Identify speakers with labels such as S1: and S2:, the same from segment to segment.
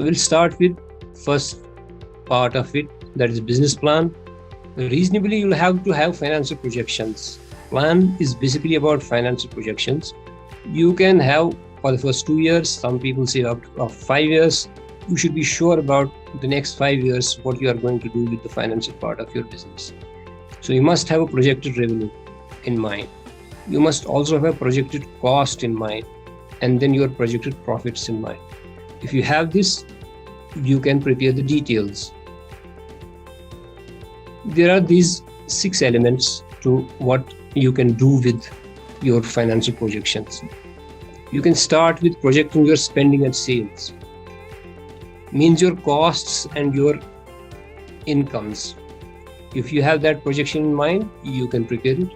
S1: we'll start with first part of it, that is business plan. Reasonably, you'll have to have financial projections. Plan is basically about financial projections. You can have for the first 2 years, some people say up to 5 years. You should be sure about the next 5 years, what you are going to do with the financial part of your business. So you must have a projected revenue in mind. You must also have a projected cost in mind, and then your projected profits in mind. If you have this, you can prepare the details. There are these 6 elements to what you can do with your financial projections. You can start with projecting your spending and sales. Means your costs and your incomes. If you have that projection in mind, you can prepare it.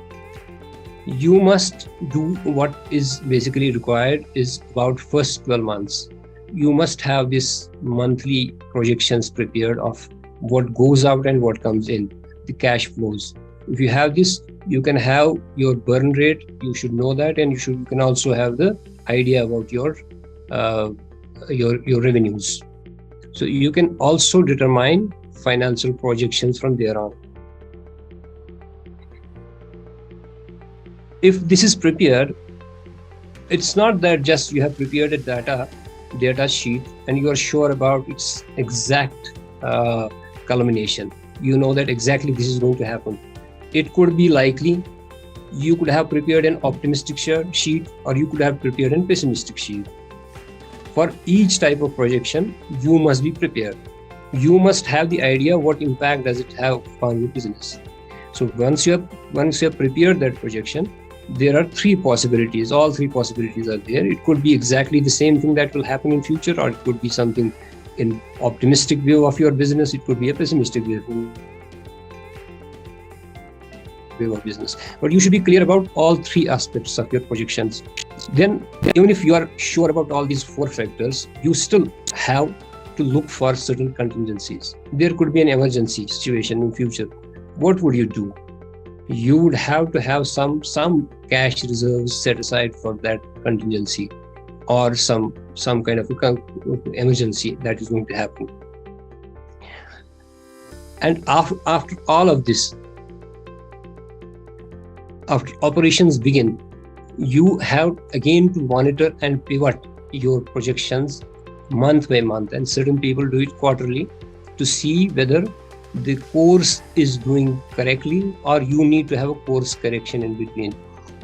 S1: You must do what is basically required is about first 12 months. You must have this monthly projections prepared of what goes out and what comes in, the cash flows. If you have this, you can have your burn rate. You should know that, and you can also have the idea about your revenues. So you can also determine financial projections from there on. If this is prepared, it's not that just you have prepared a data sheet and you are sure about its exact culmination. You know that exactly this is going to happen. It could be likely you could have prepared an optimistic sheet, or you could have prepared a pessimistic sheet. For each type of projection, you must be prepared. You must have the idea what impact does it have on your business. So once you have prepared that projection, there are 3 possibilities. All 3 possibilities are there. It could be exactly the same thing that will happen in future, or it could be something in optimistic view of your business. It could be a pessimistic view of business. But you should be clear about all 3 aspects of your projections. Then, even if you are sure about all these 4 factors, you still have to look for certain contingencies. There could be an emergency situation in future. What would you do? You would have to have some cash reserves set aside for that contingency, or some kind of emergency that is going to happen. And after all of this, after operations begin, you have again to monitor and pivot your projections month by month, and certain people do it quarterly to see whether the course is doing correctly, or you need to have a course correction in between.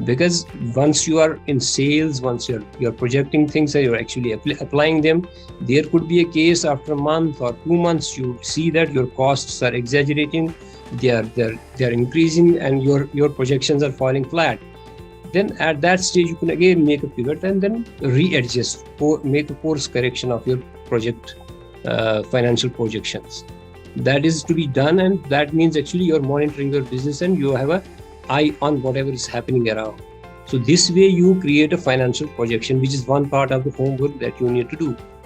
S1: Because once you are in sales, once you're projecting things and you're actually applying them, there could be a case after a month or 2 months you see that your costs are exaggerating, they are increasing, and your projections are falling flat. Then at that stage you can again make a pivot and then readjust or make a course correction of your project financial projections. That is to be done, and that means actually you're monitoring your business and you have an eye on whatever is happening around. So this way you create a financial projection, which is one part of the homework that you need to do.